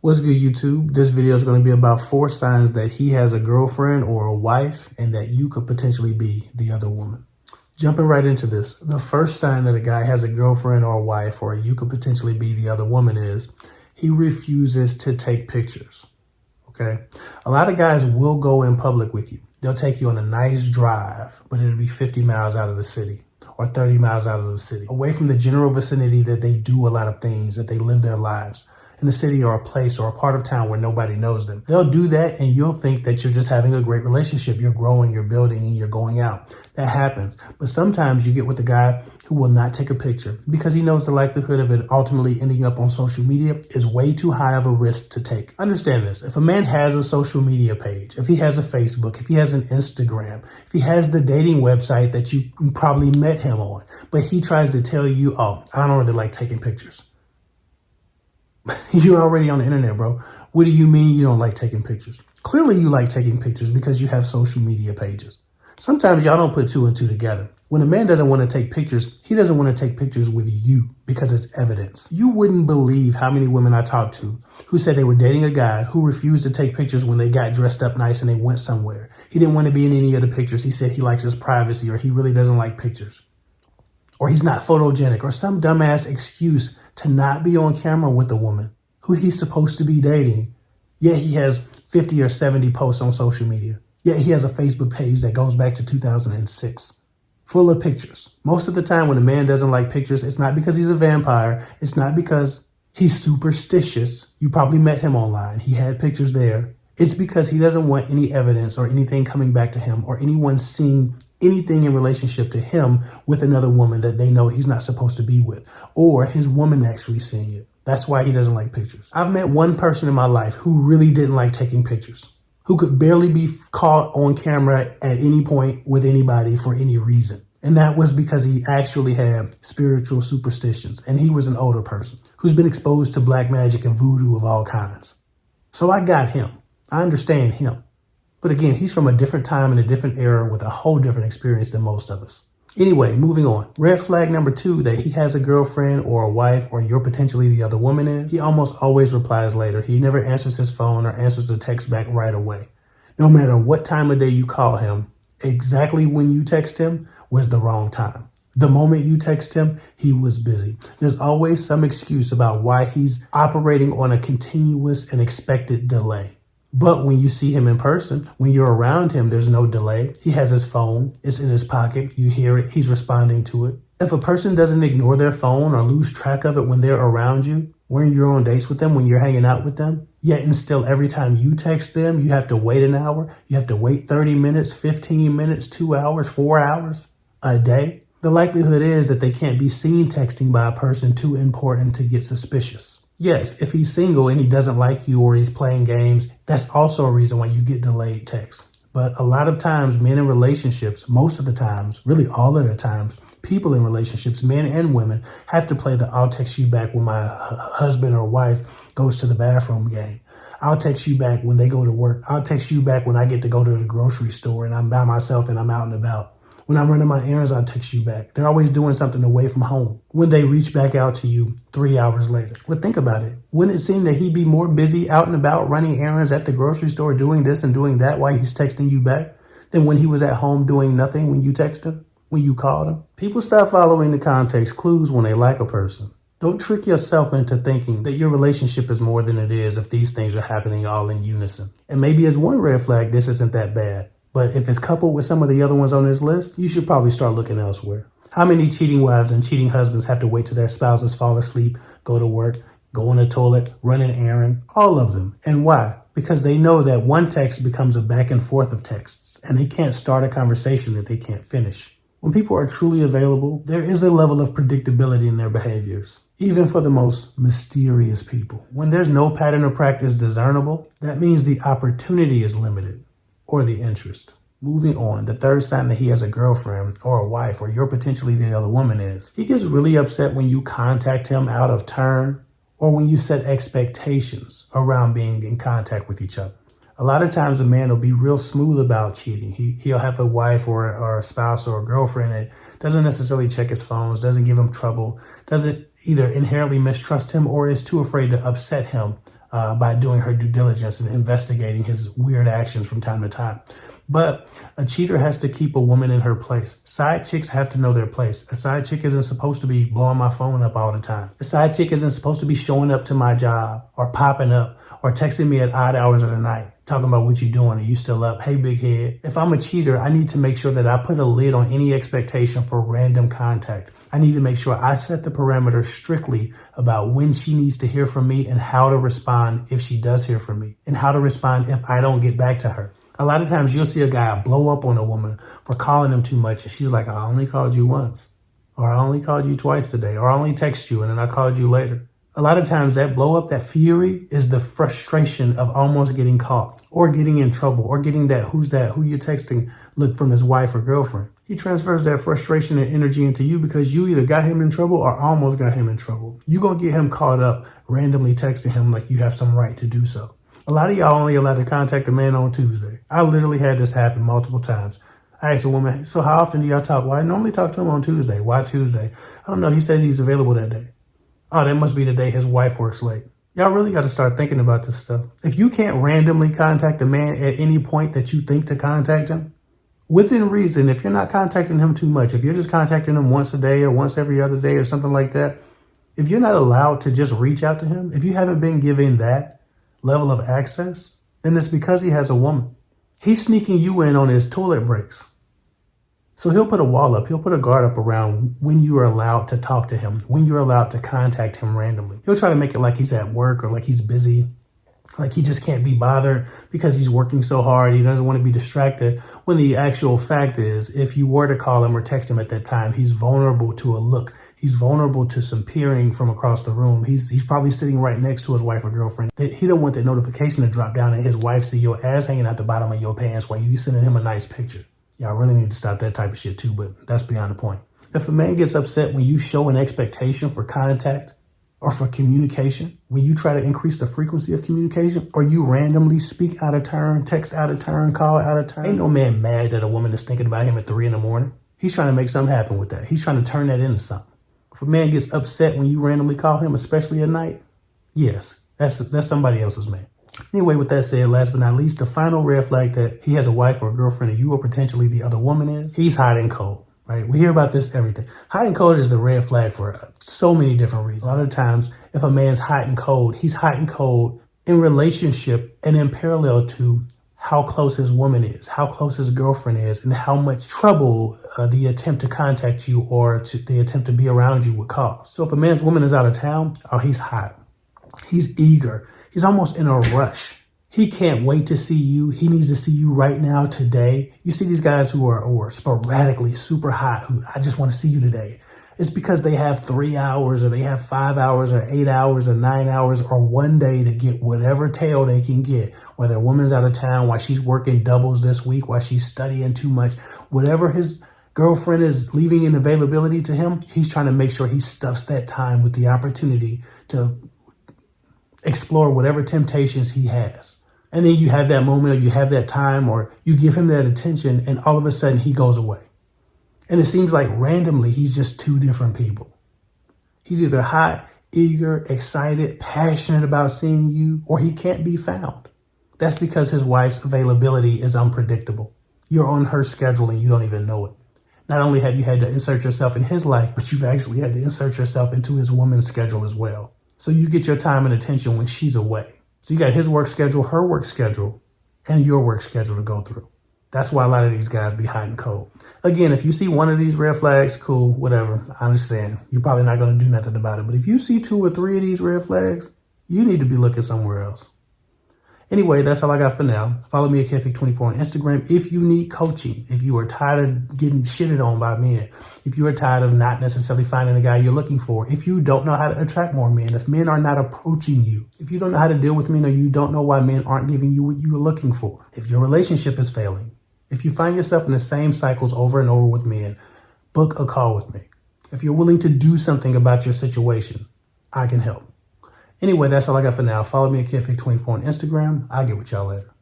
What's good, YouTube? This video is going to be about 4 signs that he has a girlfriend or a wife and that you could potentially be the other woman. Jumping right into this, the first sign that a guy has a girlfriend or a wife or you could potentially be the other woman is he refuses to take pictures. Okay? A lot of guys will go in public with you. They'll take you on a nice drive, but it'll be 50 miles out of the city or 30 miles out of the city, away from the general vicinity that they do a lot of things, that they live their lives. In a city or a place or a part of town where nobody knows them. They'll do that and you'll think that you're just having a great relationship. You're growing, you're building, and you're going out. That happens. But sometimes you get with a guy who will not take a picture because he knows the likelihood of it ultimately ending up on social media is way too high of a risk to take. Understand this. If a man has a social media page, if he has a Facebook, if he has an Instagram, if he has the dating website that you probably met him on, but he tries to tell you, oh, I don't really like taking pictures. You're already on the internet, bro. What do you mean you don't like taking pictures? Clearly you like taking pictures because you have social media pages. Sometimes y'all don't put 2 and 2 together. When a man doesn't want to take pictures, he doesn't want to take pictures with you because it's evidence. You wouldn't believe how many women I talked to who said they were dating a guy who refused to take pictures when they got dressed up nice and they went somewhere. He didn't want to be in any of the pictures. He said he likes his privacy or he really doesn't like pictures. Or he's not photogenic or some dumbass excuse to not be on camera with a woman who he's supposed to be dating, yet he has 50 or 70 posts on social media. Yet he has a Facebook page that goes back to 2006, full of pictures. Most of the time when a man doesn't like pictures, it's not because he's a vampire. It's not because he's superstitious. You probably met him online. He had pictures there. It's because he doesn't want any evidence or anything coming back to him or anyone seeing anything in relationship to him with another woman that they know he's not supposed to be with, or his woman actually seeing it. That's why he doesn't like pictures. I've met one person in my life who really didn't like taking pictures, who could barely be caught on camera at any point with anybody for any reason. And that was because he actually had spiritual superstitions. And he was an older person who's been exposed to black magic and voodoo of all kinds. So I got him. I understand him. But again, he's from a different time and a different era with a whole different experience than most of us. Anyway, moving on. Red flag number 2 that he has a girlfriend or a wife or you're potentially the other woman is, he almost always replies later. He never answers his phone or answers the text back right away. No matter what time of day you call him, exactly when you text him was the wrong time. The moment you text him, he was busy. There's always some excuse about why he's operating on a continuous and expected delay. But when you see him in person, when you're around him, there's no delay. He has his phone. It's in his pocket. You hear it. He's responding to it. If a person doesn't ignore their phone or lose track of it when they're around you, when you're on dates with them, when you're hanging out with them, yet and still every time you text them, you have to wait an hour. You have to wait 30 minutes, 15 minutes, 2 hours, 4 hours a day. The likelihood is that they can't be seen texting by a person too important to get suspicious. Yes, if he's single and he doesn't like you or he's playing games, that's also a reason why you get delayed texts. But a lot of times, men in relationships, most of the times, really all of the times, people in relationships, men and women, have to play the I'll text you back when my husband or wife goes to the bathroom game. I'll text you back when they go to work. I'll text you back when I get to go to the grocery store and I'm by myself and I'm out and about. When I'm running my errands, I'll text you back. They're always doing something away from home when they reach back out to you 3 hours later. Well, think about it. Wouldn't it seem that he'd be more busy out and about running errands at the grocery store, doing this and doing that while he's texting you back than when he was at home doing nothing when you text him, when you called him? People stop following the context clues when they like a person. Don't trick yourself into thinking that your relationship is more than it is if these things are happening all in unison. And maybe as one red flag, this isn't that bad. But if it's coupled with some of the other ones on this list, you should probably start looking elsewhere. How many cheating wives and cheating husbands have to wait till their spouses fall asleep, go to work, go on the toilet, run an errand? All of them. And why? Because they know that one text becomes a back and forth of texts, and they can't start a conversation that they can't finish. When people are truly available, there is a level of predictability in their behaviors, even for the most mysterious people. When there's no pattern or practice discernible, that means the opportunity is limited. Or the interest. Moving on, the third sign that he has a girlfriend or a wife or you're potentially the other woman is he gets really upset when you contact him out of turn or when you set expectations around being in contact with each other. A lot of times a man will be real smooth about cheating. He'll have a wife or a spouse or a girlfriend that doesn't necessarily check his phones, doesn't give him trouble, doesn't either inherently mistrust him or is too afraid to upset him by doing her due diligence and investigating his weird actions from time to time. But a cheater has to keep a woman in her place. Side chicks have to know their place. A side chick isn't supposed to be blowing my phone up all the time. A side chick isn't supposed to be showing up to my job or popping up or texting me at odd hours of the night, talking about what you doing. Are you still up? Hey, big head. If I'm a cheater, I need to make sure that I put a lid on any expectation for random contact. I need to make sure I set the parameters strictly about when she needs to hear from me and how to respond if she does hear from me and how to respond if I don't get back to her. A lot of times you'll see a guy blow up on a woman for calling him too much. And she's like, I only called you once, or I only called you twice today, or I only text you and then I called you later. A lot of times that blow up, that fury is the frustration of almost getting caught or getting in trouble or getting that who you're texting look from his wife or girlfriend. He transfers that frustration and energy into you because you either got him in trouble or almost got him in trouble. You're going to get him caught up randomly texting him like you have some right to do so. A lot of y'all only allowed to contact a man on Tuesday. I literally had this happen multiple times. I asked a woman, so how often do y'all talk? Well, I normally talk to him on Tuesday. Why Tuesday? I don't know. He says he's available that day. Oh, that must be the day his wife works late. Y'all really got to start thinking about this stuff. If you can't randomly contact a man at any point that you think to contact him, within reason, if you're not contacting him too much, if you're just contacting him once a day or once every other day or something like that, if you're not allowed to just reach out to him, if you haven't been given that level of access, then it's because he has a woman. He's sneaking you in on his toilet breaks. So he'll put a wall up. He'll put a guard up around when you are allowed to talk to him, when you're allowed to contact him randomly. He'll try to make it like he's at work or like he's busy, like he just can't be bothered because he's working so hard. He doesn't want to be distracted. When the actual fact is, if you were to call him or text him at that time, he's vulnerable to a look. He's vulnerable to some peering from across the room. He's probably sitting right next to his wife or girlfriend. He don't want that notification to drop down and his wife see your ass hanging out the bottom of your pants while you sending him a nice picture. Y'all really need to stop that type of shit too, but that's beyond the point. If a man gets upset when you show an expectation for contact or for communication, when you try to increase the frequency of communication, or you randomly speak out of turn, text out of turn, call out of turn, ain't no man mad that a woman is thinking about him at 3 a.m. He's trying to make something happen with that. He's trying to turn that into something. If a man gets upset when you randomly call him, especially at night, yes, that's somebody else's man. Anyway, with that said, last but not least, the final red flag that he has a wife or a girlfriend and you or potentially the other woman is, he's hot and cold, right? We hear about this everything. Hot and cold is a red flag for so many different reasons. A lot of times, if a man's hot and cold, he's hot and cold in relationship and in parallel to how close his woman is, how close his girlfriend is, and how much trouble the attempt to contact you or the attempt to be around you would cause. So if a man's woman is out of town, oh, he's hot. He's eager. He's almost in a rush. He can't wait to see you. He needs to see you right now, today. You see these guys who are sporadically super hot, who I just want to see you today. It's because they have 3 hours or they have 5 hours or 8 hours or 9 hours or one day to get whatever tail they can get. Whether a woman's out of town, while she's working doubles this week, while she's studying too much, whatever his girlfriend is leaving in availability to him, he's trying to make sure he stuffs that time with the opportunity to explore whatever temptations he has. And then you have that moment or you have that time or you give him that attention and all of a sudden he goes away. And it seems like randomly he's just two different people. He's either hot, eager, excited, passionate about seeing you, or he can't be found. That's because his wife's availability is unpredictable. You're on her schedule and you don't even know it. Not only have you had to insert yourself in his life, but you've actually had to insert yourself into his woman's schedule as well. So you get your time and attention when she's away. So you got his work schedule, her work schedule, and your work schedule to go through. That's why a lot of these guys be hot and cold. Again, if you see one of these red flags, cool, whatever. I understand. You're probably not going to do nothing about it. But if you see 2 or 3 of these red flags, you need to be looking somewhere else. Anyway, that's all I got for now. Follow me at KFIC24 on Instagram if you need coaching, if you are tired of getting shitted on by men, if you are tired of not necessarily finding the guy you're looking for, if you don't know how to attract more men, if men are not approaching you, if you don't know how to deal with men or you don't know why men aren't giving you what you're looking for, if your relationship is failing, if you find yourself in the same cycles over and over with men, book a call with me. If you're willing to do something about your situation, I can help. Anyway, that's all I got for now. Follow me at KFIC24 on Instagram. I'll get with y'all later.